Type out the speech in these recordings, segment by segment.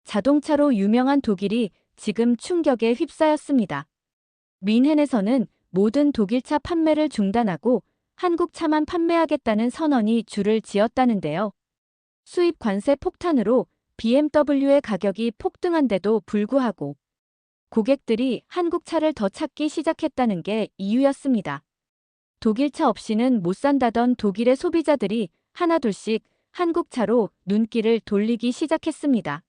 자동차로 유명한 독일이 지금 충격에 휩싸였습니다. 뮌헨에서는 모든 독일차 판매를 중단하고 한국 차만 판매하겠다는 선언이 줄을 지었다는데요. 수입 관세 폭탄으로 BMW의 가격이 폭등한데도 불구하고 고객들이 한국 차를 더 찾기 시작했다는 게 이유였습니다. 독일차 없이는 못 산다던 독일의 소비자들이 하나둘씩 한국 차로 눈길을 돌리기 시작했습니다.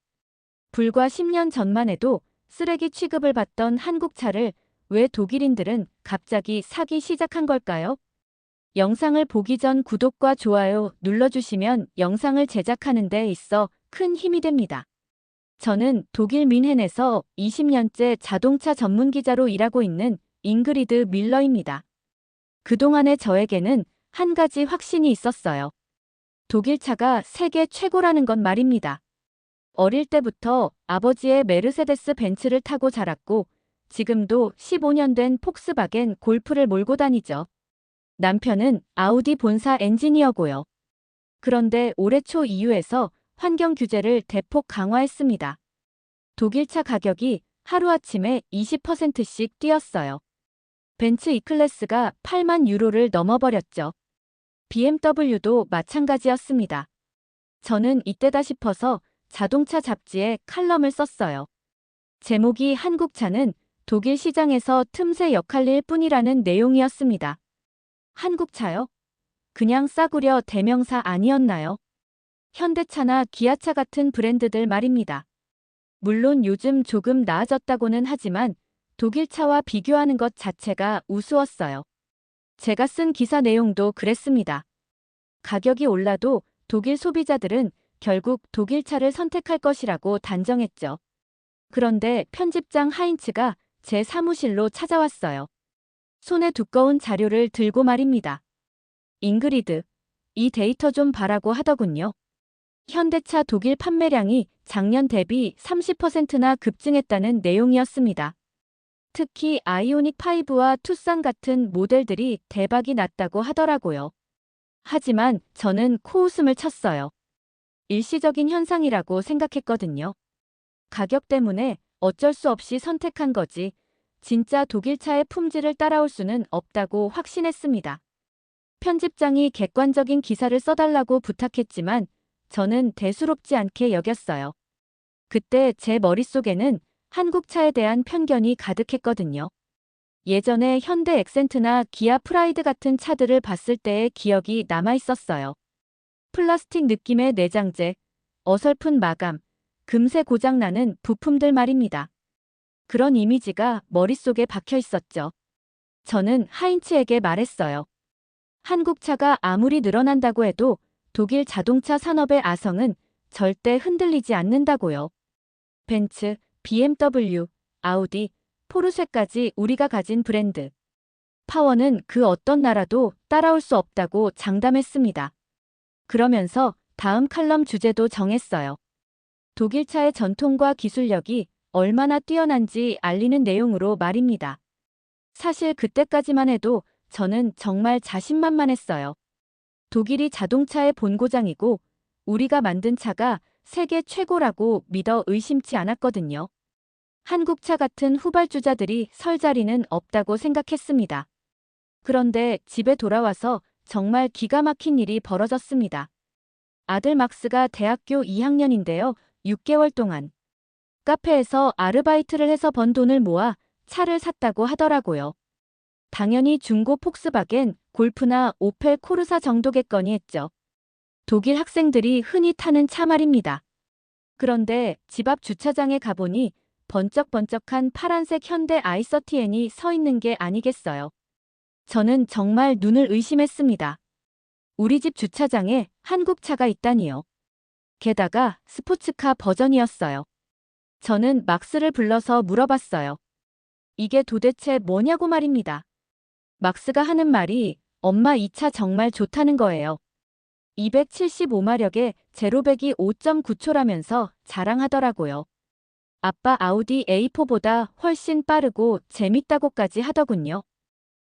불과 10년 전만 해도 쓰레기 취급을 받던 한국 차를 왜 독일인들은 갑자기 사기 시작한 걸까요? 영상을 보기 전 구독과 좋아요 눌러주시면 영상을 제작하는 데 있어 큰 힘이 됩니다. 저는 독일 뮌헨에서 20년째 자동차 전문 기자로 일하고 있는 잉그리드 밀러입니다. 그동안의 저에게는 한 가지 확신이 있었어요. 독일 차가 세계 최고라는 건 말입니다. 어릴 때부터 아버지의 메르세데스 벤츠를 타고 자랐고 지금도 15년 된 폭스바겐 골프를 몰고 다니죠. 남편은 아우디 본사 엔지니어고요. 그런데 올해 초 EU에서 환경 규제를 대폭 강화했습니다. 독일차 가격이 하루아침에 20%씩 뛰었어요. 벤츠 E클래스가 8만 유로를 넘어버렸죠. BMW도 마찬가지였습니다. 저는 이때다 싶어서 자동차 잡지에 칼럼을 썼어요. 제목이 한국차는 독일 시장에서 틈새 역할일 뿐이라는 내용이었습니다. 한국차요? 그냥 싸구려 대명사 아니었나요? 현대차나 기아차 같은 브랜드들 말입니다. 물론 요즘 조금 나아졌다고는 하지만 독일차와 비교하는 것 자체가 우스웠어요. 제가 쓴 기사 내용도 그랬습니다. 가격이 올라도 독일 소비자들은 결국 독일차를 선택할 것이라고 단정했죠. 그런데 편집장 하인츠가 제 사무실로 찾아왔어요. 손에 두꺼운 자료를 들고 말입니다. 잉그리드, 이 데이터 좀 봐라고 하더군요. 현대차 독일 판매량이 작년 대비 30%나 급증했다는 내용이었습니다. 특히 아이오닉 5와 투싼 같은 모델들이 대박이 났다고 하더라고요. 하지만 저는 코웃음을 쳤어요. 일시적인 현상이라고 생각했거든요. 가격 때문에 어쩔 수 없이 선택한 거지 진짜 독일차의 품질을 따라올 수는 없다고 확신했습니다. 편집장이 객관적인 기사를 써달라고 부탁했지만 저는 대수롭지 않게 여겼어요. 그때 제 머릿속에는 한국차에 대한 편견이 가득했거든요. 예전에 현대 엑센트나 기아 프라이드 같은 차들을 봤을 때의 기억이 남아있었어요. 플라스틱 느낌의 내장재, 어설픈 마감, 금세 고장나는 부품들 말입니다. 그런 이미지가 머릿속에 박혀 있었죠. 저는 하인츠에게 말했어요. 한국차가 아무리 늘어난다고 해도 독일 자동차 산업의 아성은 절대 흔들리지 않는다고요. 벤츠, BMW, 아우디, 포르쉐까지 우리가 가진 브랜드. 파워는 그 어떤 나라도 따라올 수 없다고 장담했습니다. 그러면서 다음 칼럼 주제도 정했어요. 독일차의 전통과 기술력이 얼마나 뛰어난지 알리는 내용으로 말입니다. 사실 그때까지만 해도 저는 정말 자신만만했어요. 독일이 자동차의 본고장이고 우리가 만든 차가 세계 최고라고 믿어 의심치 않았거든요. 한국차 같은 후발주자들이 설 자리는 없다고 생각했습니다. 그런데 집에 돌아와서 정말 기가 막힌 일이 벌어졌습니다. 아들 막스가 대학교 2학년인데요. 6개월 동안 카페에서 아르바이트를 해서 번 돈을 모아 차를 샀다고 하더라고요. 당연히 중고 폭스바겐, 골프나 오펠 코르사 정도겠거니 했죠. 독일 학생들이 흔히 타는 차 말입니다. 그런데 집 앞 주차장에 가보니 번쩍번쩍한 파란색 현대 i30N이 서 있는 게 아니겠어요. 저는 정말 눈을 의심했습니다. 우리 집 주차장에 한국 차가 있다니요. 게다가 스포츠카 버전이었어요. 저는 막스를 불러서 물어봤어요. 이게 도대체 뭐냐고 말입니다. 막스가 하는 말이 엄마 이 차 정말 좋다는 거예요. 275마력에 제로백이 5.9초라면서 자랑하더라고요. 아빠 아우디 A4보다 훨씬 빠르고 재밌다고까지 하더군요.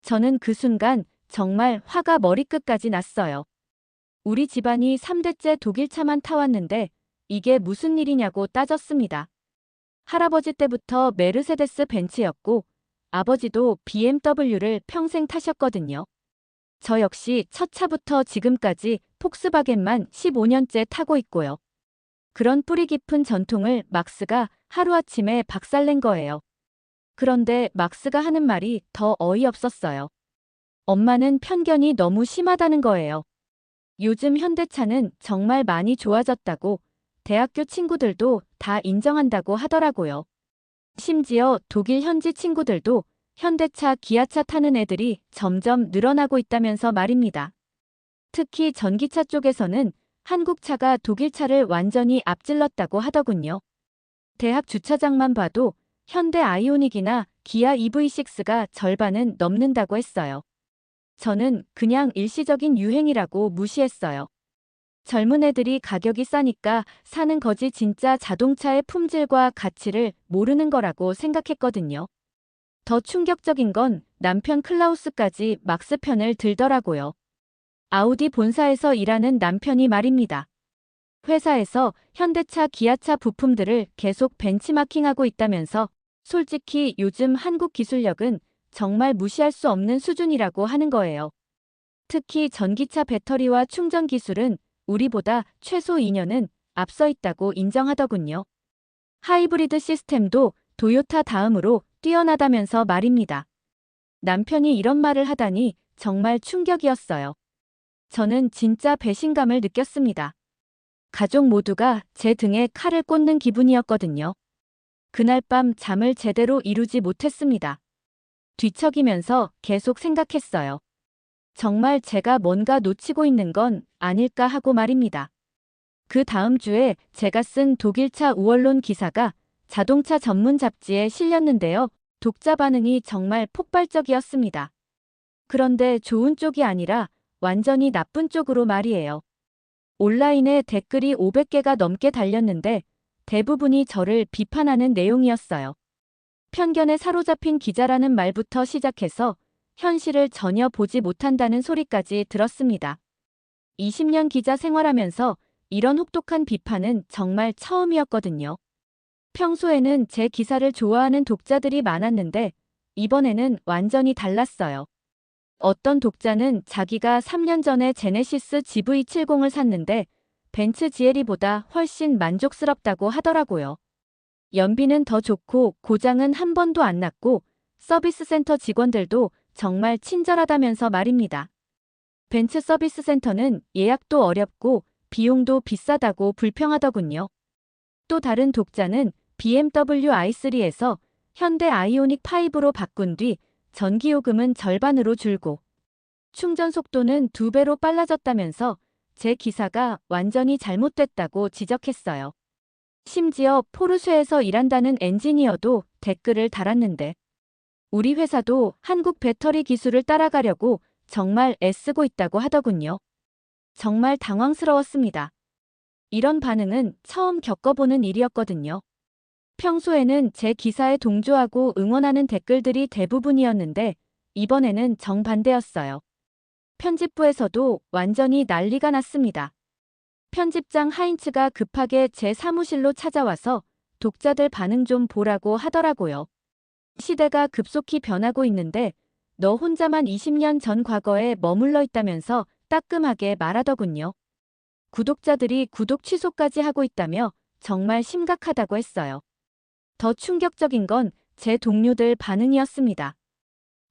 저는 그 순간 정말 화가 머리끝까지 났어요. 우리 집안이 3대째 독일차만 타왔는데 이게 무슨 일이냐고 따졌습니다. 할아버지 때부터 메르세데스 벤츠였고 아버지도 BMW를 평생 타셨거든요. 저 역시 첫 차부터 지금까지 폭스바겐만 15년째 타고 있고요. 그런 뿌리 깊은 전통을 막스가 하루아침에 박살낸 거예요. 그런데 막스가 하는 말이 더 어이없었어요. 엄마는 편견이 너무 심하다는 거예요. 요즘 현대차는 정말 많이 좋아졌다고 대학교 친구들도 다 인정한다고 하더라고요. 심지어 독일 현지 친구들도 현대차, 기아차 타는 애들이 점점 늘어나고 있다면서 말입니다. 특히 전기차 쪽에서는 한국차가 독일차를 완전히 앞질렀다고 하더군요. 대학 주차장만 봐도 현대 아이오닉이나 기아 EV6가 절반은 넘는다고 했어요. 저는 그냥 일시적인 유행이라고 무시했어요. 젊은 애들이 가격이 싸니까 사는 거지 진짜 자동차의 품질과 가치를 모르는 거라고 생각했거든요. 더 충격적인 건 남편 클라우스까지 막스 편을 들더라고요. 아우디 본사에서 일하는 남편이 말입니다. 회사에서 현대차, 기아차 부품들을 계속 벤치마킹하고 있다면서 솔직히 요즘 한국 기술력은 정말 무시할 수 없는 수준이라고 하는 거예요. 특히 전기차 배터리와 충전 기술은 우리보다 최소 2년은 앞서 있다고 인정하더군요. 하이브리드 시스템도 도요타 다음으로 뛰어나다면서 말입니다. 남편이 이런 말을 하다니 정말 충격이었어요. 저는 진짜 배신감을 느꼈습니다. 가족 모두가 제 등에 칼을 꽂는 기분이었거든요. 그날 밤 잠을 제대로 이루지 못했습니다. 뒤척이면서 계속 생각했어요. 정말 제가 뭔가 놓치고 있는 건 아닐까 하고 말입니다. 그 다음 주에 제가 쓴 독일차 우월론 기사가 자동차 전문 잡지에 실렸는데요. 독자 반응이 정말 폭발적이었습니다. 그런데 좋은 쪽이 아니라 완전히 나쁜 쪽으로 말이에요. 온라인에 댓글이 500개가 넘게 달렸는데 대부분이 저를 비판하는 내용이었어요. 편견에 사로잡힌 기자라는 말부터 시작해서 현실을 전혀 보지 못한다는 소리까지 들었습니다. 20년 기자 생활하면서 이런 혹독한 비판은 정말 처음이었거든요. 평소에는 제 기사를 좋아하는 독자들이 많았는데 이번에는 완전히 달랐어요. 어떤 독자는 자기가 3년 전에 제네시스 GV70을 샀는데 벤츠 GLE보다 훨씬 만족스럽다고 하더라고요. 연비는 더 좋고 고장은 한 번도 안 났고 서비스 센터 직원들도 정말 친절하다면서 말입니다. 벤츠 서비스 센터는 예약도 어렵고 비용도 비싸다고 불평하더군요. 또 다른 독자는 BMW i3에서 현대 아이오닉 5로 바꾼 뒤 전기요금은 절반으로 줄고 충전 속도는 2배로 빨라졌다면서 제 기사가 완전히 잘못됐다고 지적했어요. 심지어 포르쉐에서 일한다는 엔지니어도 댓글을 달았는데 우리 회사도 한국 배터리 기술을 따라가려고 정말 애쓰고 있다고 하더군요. 정말 당황스러웠습니다. 이런 반응은 처음 겪어보는 일이었거든요. 평소에는 제 기사에 동조하고 응원하는 댓글들이 대부분이었는데 이번에는 정반대였어요. 편집부에서도 완전히 난리가 났습니다. 편집장 하인츠가 급하게 제 사무실로 찾아와서 독자들 반응 좀 보라고 하더라고요. 시대가 급속히 변하고 있는데 너 혼자만 20년 전 과거에 머물러 있다면서 따끔하게 말하더군요. 구독자들이 구독 취소까지 하고 있다며 정말 심각하다고 했어요. 더 충격적인 건 제 동료들 반응이었습니다.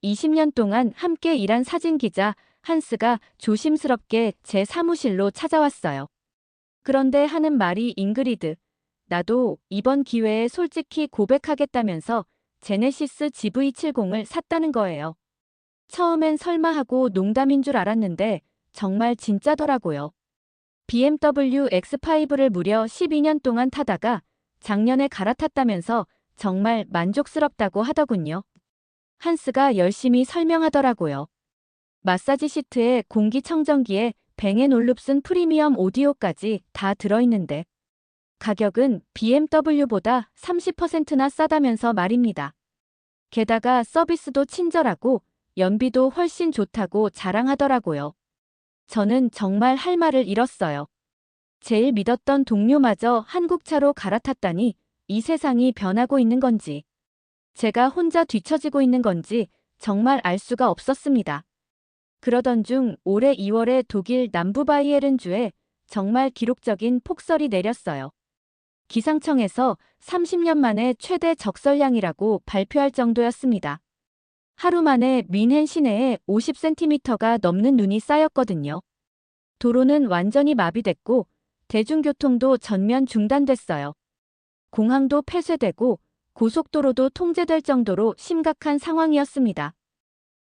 20년 동안 함께 일한 사진기자 한스가 조심스럽게 제 사무실로 찾아왔어요. 그런데 하는 말이 잉그리드, 나도 이번 기회에 솔직히 고백하겠다면서 제네시스 GV70을 샀다는 거예요. 처음엔 설마 하고 농담인 줄 알았는데 정말 진짜더라고요. BMW X5를 무려 12년 동안 타다가 작년에 갈아탔다면서 정말 만족스럽다고 하더군요. 한스가 열심히 설명하더라고요. 마사지 시트에 공기청정기에 뱅앤올룹슨 프리미엄 오디오까지 다 들어있는데 가격은 BMW보다 30%나 싸다면서 말입니다. 게다가 서비스도 친절하고 연비도 훨씬 좋다고 자랑하더라고요. 저는 정말 할 말을 잃었어요. 제일 믿었던 동료마저 한국차로 갈아탔다니 이 세상이 변하고 있는 건지, 제가 혼자 뒤처지고 있는 건지 정말 알 수가 없었습니다. 그러던 중 올해 2월에 독일 남부 바이에른주에 정말 기록적인 폭설이 내렸어요. 기상청에서 30년 만에 최대 적설량이라고 발표할 정도였습니다. 하루 만에 뮌헨 시내에 50cm가 넘는 눈이 쌓였거든요. 도로는 완전히 마비됐고 대중교통도 전면 중단됐어요. 공항도 폐쇄되고 고속도로도 통제될 정도로 심각한 상황이었습니다.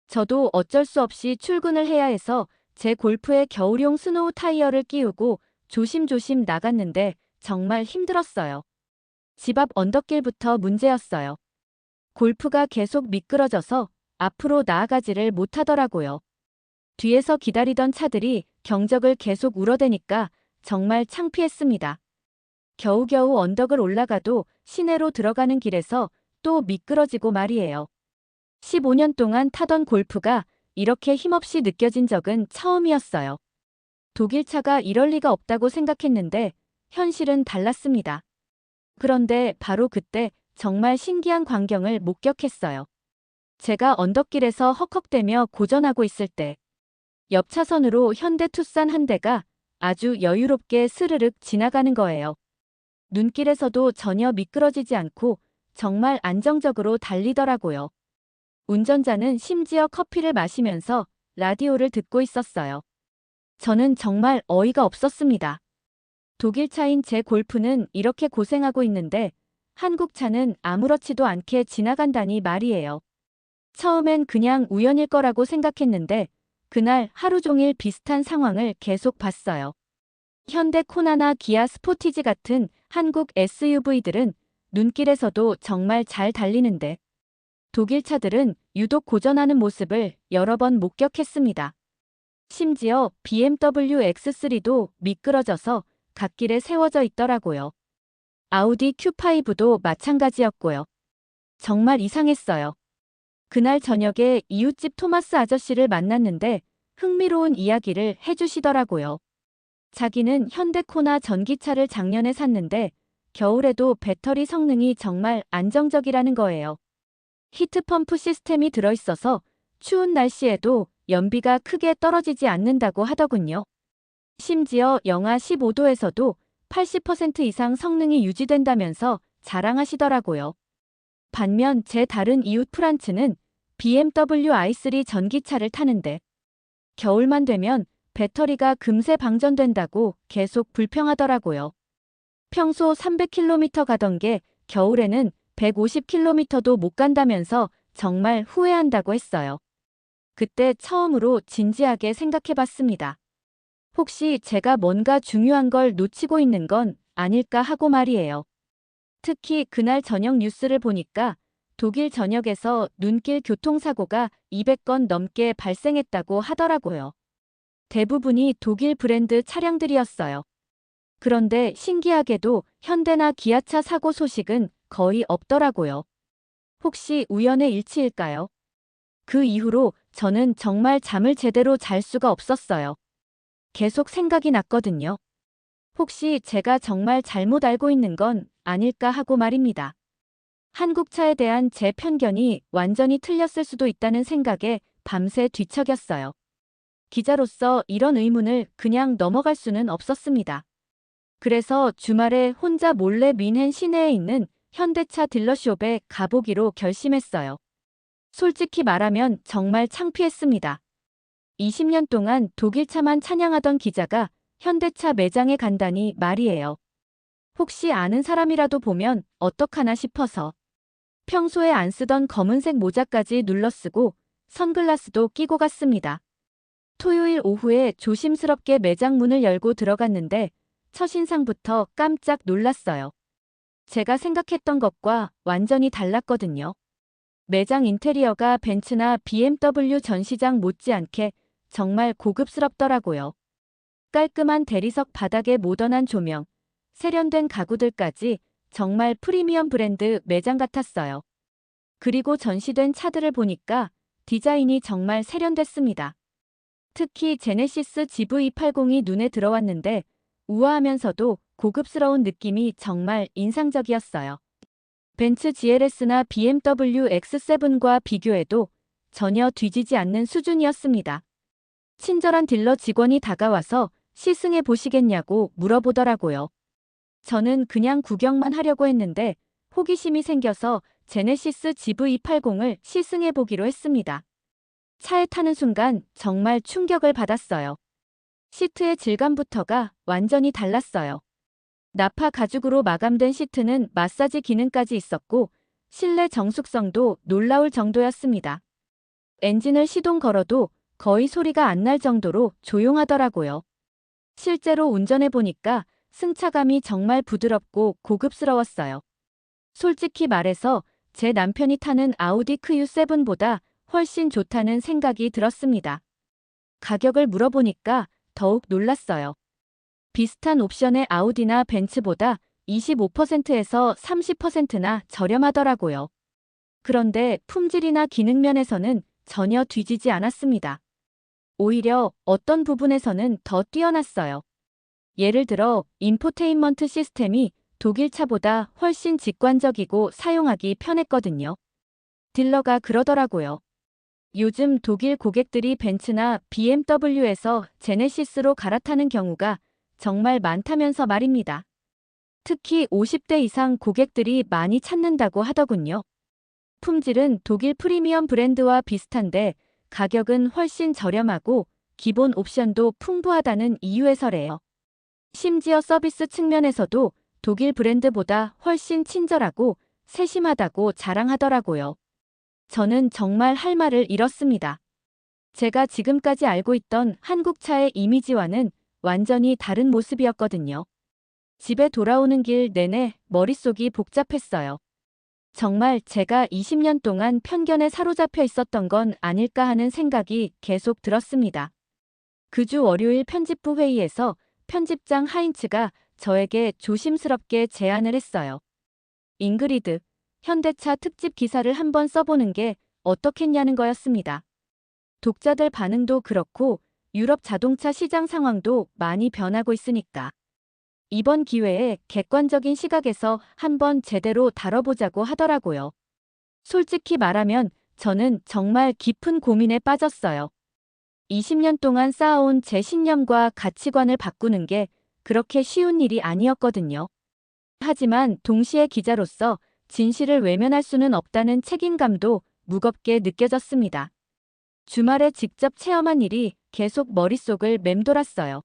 저도 어쩔 수 없이 출근을 해야 해서 제 골프에 겨울용 스노우 타이어를 끼우고 조심조심 나갔는데 정말 힘들었어요. 집 앞 언덕길부터 문제였어요. 골프가 계속 미끄러져서 앞으로 나아가지를 못하더라고요. 뒤에서 기다리던 차들이 경적을 계속 울어대니까 정말 창피했습니다. 겨우겨우 언덕을 올라가도 시내로 들어가는 길에서 또 미끄러지고 말이에요. 15년 동안 타던 골프가 이렇게 힘없이 느껴진 적은 처음이었어요. 독일차가 이럴 리가 없다고 생각했는데 현실은 달랐습니다. 그런데 바로 그때 정말 신기한 광경을 목격했어요. 제가 언덕길에서 헉헉대며 고전하고 있을 때 옆 차선으로 현대 투싼 한 대가 아주 여유롭게 스르륵 지나가는 거예요. 눈길에서도 전혀 미끄러지지 않고 정말 안정적으로 달리더라고요. 운전자는 심지어 커피를 마시면서 라디오를 듣고 있었어요. 저는 정말 어이가 없었습니다. 독일 차인 제 골프는 이렇게 고생하고 있는데 한국 차는 아무렇지도 않게 지나간다니 말이에요. 처음엔 그냥 우연일 거라고 생각했는데 그날 하루 종일 비슷한 상황을 계속 봤어요. 현대 코나나 기아 스포티지 같은 한국 SUV들은 눈길에서도 정말 잘 달리는데 독일 차들은 유독 고전하는 모습을 여러 번 목격했습니다. 심지어 BMW X3도 미끄러져서 갓길에 세워져 있더라고요. 아우디 Q5도 마찬가지였고요. 정말 이상했어요. 그날 저녁에 이웃집 토마스 아저씨를 만났는데 흥미로운 이야기를 해주시더라고요. 자기는 현대코나 전기차를 작년에 샀는데 겨울에도 배터리 성능이 정말 안정적이라는 거예요. 히트펌프 시스템이 들어있어서 추운 날씨에도 연비가 크게 떨어지지 않는다고 하더군요. 심지어 영하 15도에서도 80% 이상 성능이 유지된다면서 자랑하시더라고요. 반면 제 다른 이웃 프란츠는 BMW i3 전기차를 타는데 겨울만 되면 배터리가 금세 방전된다고 계속 불평하더라고요. 평소 300km 가던 게 겨울에는 150km도 못 간다면서 정말 후회한다고 했어요. 그때 처음으로 진지하게 생각해봤습니다. 혹시 제가 뭔가 중요한 걸 놓치고 있는 건 아닐까 하고 말이에요. 특히 그날 저녁 뉴스를 보니까 독일 전역에서 눈길 교통사고가 200건 넘게 발생했다고 하더라고요. 대부분이 독일 브랜드 차량들이었어요. 그런데 신기하게도 현대나 기아차 사고 소식은 거의 없더라고요. 혹시 우연의 일치일까요? 그 이후로 저는 정말 잠을 제대로 잘 수가 없었어요. 계속 생각이 났거든요. 혹시 제가 정말 잘못 알고 있는 건 아닐까 하고 말입니다. 한국차에 대한 제 편견이 완전히 틀렸을 수도 있다는 생각에 밤새 뒤척였어요. 기자로서 이런 의문을 그냥 넘어갈 수는 없었습니다. 그래서 주말에 혼자 몰래 뮌헨 시내에 있는 현대차 딜러숍에 가보기로 결심했어요. 솔직히 말하면 정말 창피했습니다. 20년 동안 독일차만 찬양하던 기자가 현대차 매장에 간다니 말이에요. 혹시 아는 사람이라도 보면 어떡하나 싶어서 평소에 안 쓰던 검은색 모자까지 눌러쓰고 선글라스도 끼고 갔습니다. 토요일 오후에 조심스럽게 매장 문을 열고 들어갔는데 첫인상부터 깜짝 놀랐어요. 제가 생각했던 것과 완전히 달랐거든요. 매장 인테리어가 벤츠나 BMW 전시장 못지않게 정말 고급스럽더라고요. 깔끔한 대리석 바닥에 모던한 조명, 세련된 가구들까지 정말 프리미엄 브랜드 매장 같았어요. 그리고 전시된 차들을 보니까 디자인이 정말 세련됐습니다. 특히 제네시스 GV80이 눈에 들어왔는데 우아하면서도 고급스러운 느낌이 정말 인상적이었어요. 벤츠 GLS나 BMW X7과 비교해도 전혀 뒤지지 않는 수준이었습니다. 친절한 딜러 직원이 다가와서 시승해 보시겠냐고 물어보더라고요. 저는 그냥 구경만 하려고 했는데 호기심이 생겨서 제네시스 GV80을 시승해 보기로 했습니다. 차에 타는 순간 정말 충격을 받았어요. 시트의 질감부터가 완전히 달랐어요. 나파 가죽으로 마감된 시트는 마사지 기능까지 있었고 실내 정숙성도 놀라울 정도였습니다. 엔진을 시동 걸어도 거의 소리가 안 날 정도로 조용하더라고요. 실제로 운전해 보니까 승차감이 정말 부드럽고 고급스러웠어요. 솔직히 말해서 제 남편이 타는 아우디 Q7보다 훨씬 좋다는 생각이 들었습니다. 가격을 물어보니까 더욱 놀랐어요. 비슷한 옵션의 아우디나 벤츠보다 25%에서 30%나 저렴하더라고요. 그런데 품질이나 기능 면에서는 전혀 뒤지지 않았습니다. 오히려 어떤 부분에서는 더 뛰어났어요. 예를 들어 인포테인먼트 시스템이 독일 차보다 훨씬 직관적이고 사용하기 편했거든요. 딜러가 그러더라고요. 요즘 독일 고객들이 벤츠나 BMW에서 제네시스로 갈아타는 경우가 정말 많다면서 말입니다. 특히 50대 이상 고객들이 많이 찾는다고 하더군요. 품질은 독일 프리미엄 브랜드와 비슷한데 가격은 훨씬 저렴하고 기본 옵션도 풍부하다는 이유에서래요. 심지어 서비스 측면에서도 독일 브랜드보다 훨씬 친절하고 세심하다고 자랑하더라고요. 저는 정말 할 말을 잃었습니다. 제가 지금까지 알고 있던 한국 차의 이미지와는 완전히 다른 모습이었거든요. 집에 돌아오는 길 내내 머릿속이 복잡했어요. 정말 제가 20년 동안 편견에 사로잡혀 있었던 건 아닐까 하는 생각이 계속 들었습니다. 그 주 월요일 편집부 회의에서 편집장 하인츠가 저에게 조심스럽게 제안을 했어요. 잉그리드, 현대차 특집 기사를 한번 써보는 게 어떻겠냐는 거였습니다. 독자들 반응도 그렇고 유럽 자동차 시장 상황도 많이 변하고 있으니까. 이번 기회에 객관적인 시각에서 한번 제대로 다뤄보자고 하더라고요. 솔직히 말하면 저는 정말 깊은 고민에 빠졌어요. 20년 동안 쌓아온 제 신념과 가치관을 바꾸는 게 그렇게 쉬운 일이 아니었거든요. 하지만 동시에 기자로서 진실을 외면할 수는 없다는 책임감도 무겁게 느껴졌습니다. 주말에 직접 체험한 일이 계속 머릿속을 맴돌았어요.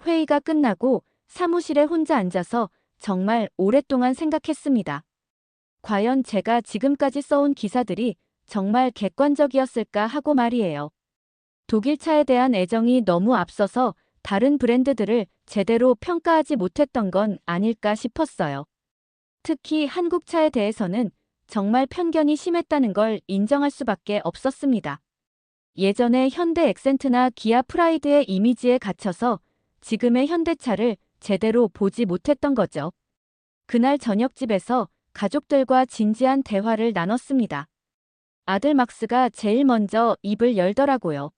회의가 끝나고 사무실에 혼자 앉아서 정말 오랫동안 생각했습니다. 과연 제가 지금까지 써온 기사들이 정말 객관적이었을까 하고 말이에요. 독일 차에 대한 애정이 너무 앞서서 다른 브랜드들을 제대로 평가하지 못했던 건 아닐까 싶었어요. 특히 한국 차에 대해서는 정말 편견이 심했다는 걸 인정할 수밖에 없었습니다. 예전에 현대 액센트나 기아 프라이드의 이미지에 갇혀서 지금의 현대차를 제대로 보지 못했던 거죠. 그날 저녁집에서 가족들과 진지한 대화를 나눴습니다. 아들 막스가 제일 먼저 입을 열더라고요.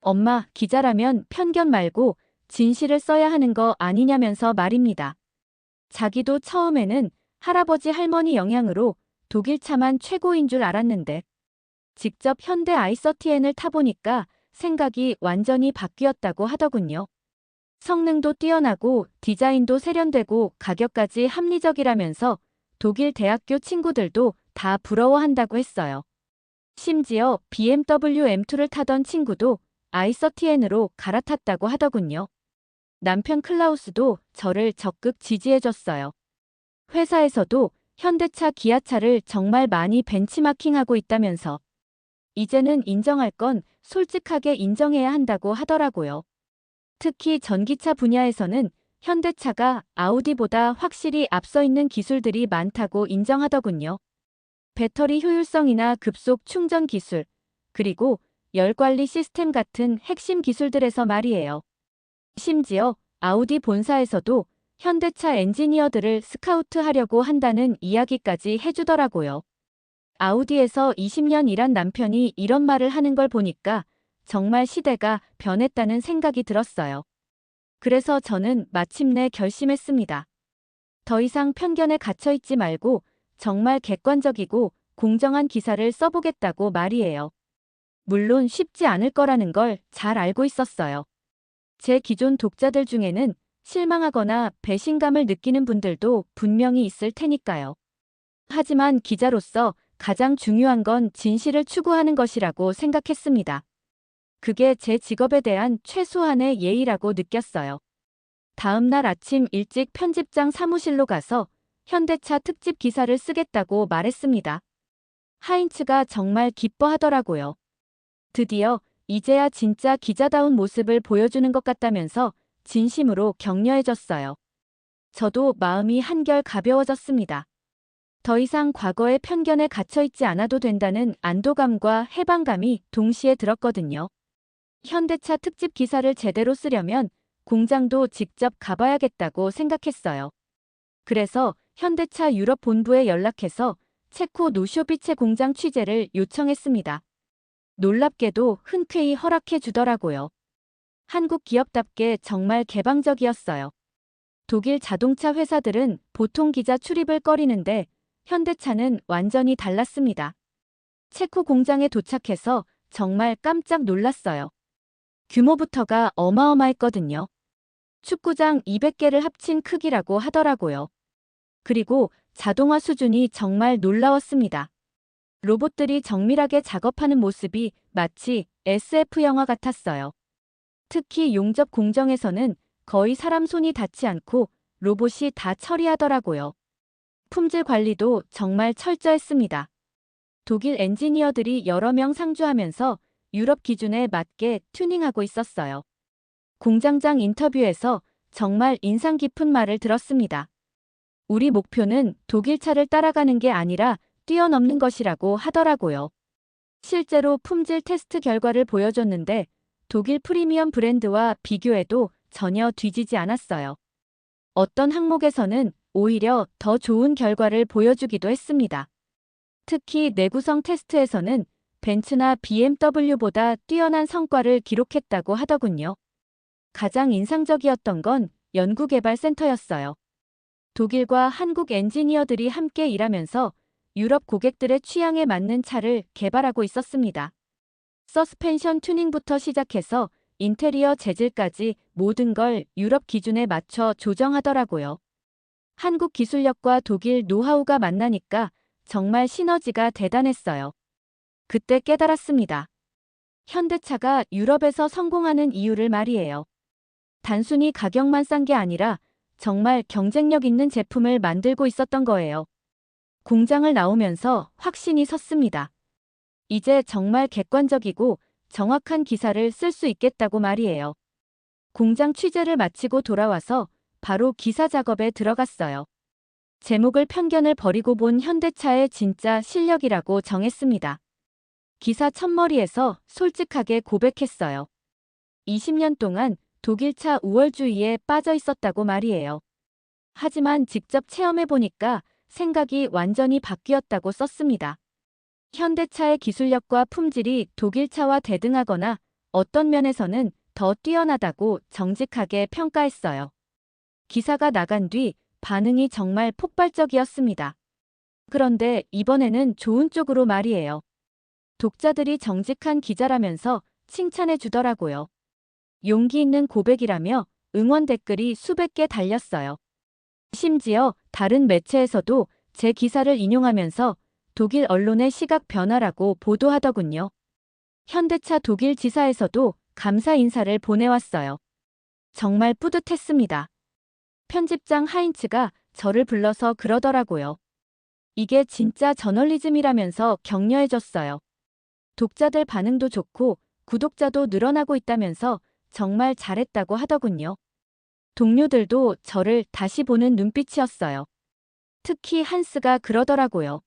엄마, 기자라면 편견 말고 진실을 써야 하는 거 아니냐면서 말입니다. 자기도 처음에는 할아버지 할머니 영향으로 독일 차만 최고인 줄 알았는데 직접 현대 i30N을 타보니까 생각이 완전히 바뀌었다고 하더군요. 성능도 뛰어나고 디자인도 세련되고 가격까지 합리적이라면서 독일 대학교 친구들도 다 부러워한다고 했어요. 심지어 BMW M2를 타던 친구도 i30N으로 갈아탔다고 하더군요. 남편 클라우스도 저를 적극 지지해줬어요. 회사에서도 현대차, 기아차를 정말 많이 벤치마킹하고 있다면서 이제는 인정할 건 솔직하게 인정해야 한다고 하더라고요. 특히 전기차 분야에서는 현대차가 아우디보다 확실히 앞서 있는 기술들이 많다고 인정하더군요. 배터리 효율성이나 급속 충전 기술, 그리고 열 관리 시스템 같은 핵심 기술들에서 말이에요. 심지어 아우디 본사에서도 현대차 엔지니어들을 스카우트하려고 한다는 이야기까지 해주더라고요. 아우디에서 20년 일한 남편이 이런 말을 하는 걸 보니까 정말 시대가 변했다는 생각이 들었어요. 그래서 저는 마침내 결심했습니다. 더 이상 편견에 갇혀있지 말고 정말 객관적이고 공정한 기사를 써보겠다고 말이에요. 물론 쉽지 않을 거라는 걸 잘 알고 있었어요. 제 기존 독자들 중에는 실망하거나 배신감을 느끼는 분들도 분명히 있을 테니까요. 하지만 기자로서 가장 중요한 건 진실을 추구하는 것이라고 생각했습니다. 그게 제 직업에 대한 최소한의 예의라고 느꼈어요. 다음 날 아침 일찍 편집장 사무실로 가서 현대차 특집 기사를 쓰겠다고 말했습니다. 하인츠가 정말 기뻐하더라고요. 드디어 이제야 진짜 기자다운 모습을 보여주는 것 같다면서 진심으로 격려해줬어요. 저도 마음이 한결 가벼워졌습니다. 더 이상 과거의 편견에 갇혀있지 않아도 된다는 안도감과 해방감이 동시에 들었거든요. 현대차 특집 기사를 제대로 쓰려면 공장도 직접 가봐야겠다고 생각했어요. 그래서 현대차 유럽 본부에 연락해서 체코 노쇼비체 공장 취재를 요청했습니다. 놀랍게도 흔쾌히 허락해 주더라고요. 한국 기업답게 정말 개방적이었어요. 독일 자동차 회사들은 보통 기자 출입을 꺼리는데 현대차는 완전히 달랐습니다. 체코 공장에 도착해서 정말 깜짝 놀랐어요. 규모부터가 어마어마했거든요. 축구장 200개를 합친 크기라고 하더라고요. 그리고 자동화 수준이 정말 놀라웠습니다. 로봇들이 정밀하게 작업하는 모습이 마치 SF 영화 같았어요. 특히 용접 공정에서는 거의 사람 손이 닿지 않고 로봇이 다 처리하더라고요. 품질 관리도 정말 철저했습니다. 독일 엔지니어들이 여러 명 상주하면서 유럽 기준에 맞게 튜닝하고 있었어요. 공장장 인터뷰에서 정말 인상 깊은 말을 들었습니다. 우리 목표는 독일 차를 따라가는 게 아니라 뛰어넘는 것이라고 하더라고요. 실제로 품질 테스트 결과를 보여줬는데 독일 프리미엄 브랜드와 비교해도 전혀 뒤지지 않았어요. 어떤 항목에서는 오히려 더 좋은 결과를 보여주기도 했습니다. 특히 내구성 테스트에서는 벤츠나 BMW보다 뛰어난 성과를 기록했다고 하더군요. 가장 인상적이었던 건 연구개발센터였어요. 독일과 한국 엔지니어들이 함께 일하면서 유럽 고객들의 취향에 맞는 차를 개발하고 있었습니다. 서스펜션 튜닝부터 시작해서 인테리어 재질까지 모든 걸 유럽 기준에 맞춰 조정하더라고요. 한국 기술력과 독일 노하우가 만나니까 정말 시너지가 대단했어요. 그때 깨달았습니다. 현대차가 유럽에서 성공하는 이유를 말이에요. 단순히 가격만 싼 게 아니라 정말 경쟁력 있는 제품을 만들고 있었던 거예요. 공장을 나오면서 확신이 섰습니다. 이제 정말 객관적이고 정확한 기사를 쓸 수 있겠다고 말이에요. 공장 취재를 마치고 돌아와서 바로 기사 작업에 들어갔어요. 제목을 편견을 버리고 본 현대차의 진짜 실력이라고 정했습니다. 기사 첫머리에서 솔직하게 고백했어요. 20년 동안 독일차 우월주의에 빠져 있었다고 말이에요. 하지만 직접 체험해보니까 생각이 완전히 바뀌었다고 썼습니다. 현대차의 기술력과 품질이 독일차와 대등하거나 어떤 면에서는 더 뛰어나다고 정직하게 평가했어요. 기사가 나간 뒤 반응이 정말 폭발적이었습니다. 그런데 이번에는 좋은 쪽으로 말이에요. 독자들이 정직한 기자라면서 칭찬해 주더라고요. 용기 있는 고백이라며 응원 댓글이 수백 개 달렸어요. 심지어 다른 매체에서도 제 기사를 인용하면서 독일 언론의 시각 변화라고 보도하더군요. 현대차 독일 지사에서도 감사 인사를 보내왔어요. 정말 뿌듯했습니다. 편집장 하인츠가 저를 불러서 그러더라고요. 이게 진짜 저널리즘이라면서 격려해줬어요. 독자들 반응도 좋고 구독자도 늘어나고 있다면서 정말 잘했다고 하더군요. 동료들도 저를 다시 보는 눈빛이었어요. 특히 한스가 그러더라고요.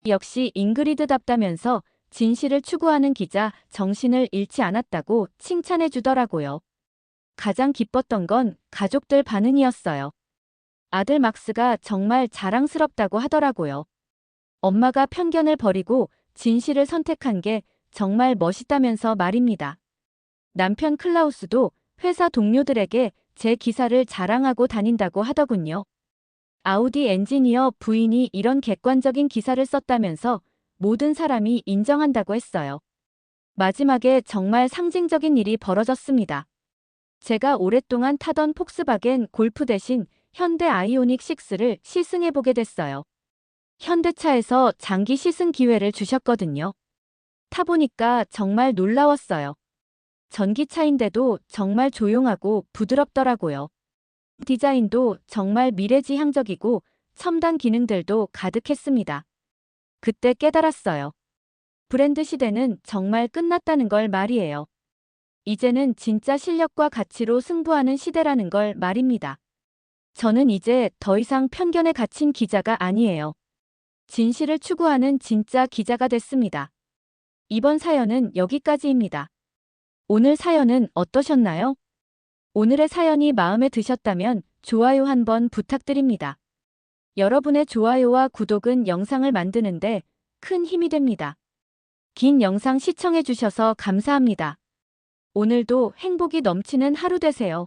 역시 잉그리드답다면서 진실을 추구하는 기자 정신을 잃지 않았다고 칭찬해 주더라고요. 가장 기뻤던 건 가족들 반응이었어요. 아들 막스가 정말 자랑스럽다고 하더라고요. 엄마가 편견을 버리고 진실을 선택한 게 정말 멋있다면서 말입니다. 남편 클라우스도 회사 동료들에게 제 기사를 자랑하고 다닌다고 하더군요. 아우디 엔지니어 부인이 이런 객관적인 기사를 썼다면서 모든 사람이 인정한다고 했어요. 마지막에 정말 상징적인 일이 벌어졌습니다. 제가 오랫동안 타던 폭스바겐 골프 대신 현대 아이오닉 6를 시승해보게 됐어요. 현대차에서 장기 시승 기회를 주셨거든요. 타보니까 정말 놀라웠어요. 전기차인데도 정말 조용하고 부드럽더라고요. 디자인도 정말 미래지향적이고 첨단 기능들도 가득했습니다. 그때 깨달았어요. 브랜드 시대는 정말 끝났다는 걸 말이에요. 이제는 진짜 실력과 가치로 승부하는 시대라는 걸 말입니다. 저는 이제 더 이상 편견에 갇힌 기자가 아니에요. 진실을 추구하는 진짜 기자가 됐습니다. 이번 사연은 여기까지입니다. 오늘 사연은 어떠셨나요? 오늘의 사연이 마음에 드셨다면 좋아요 한번 부탁드립니다. 여러분의 좋아요와 구독은 영상을 만드는데 큰 힘이 됩니다. 긴 영상 시청해 주셔서 감사합니다. 오늘도 행복이 넘치는 하루 되세요.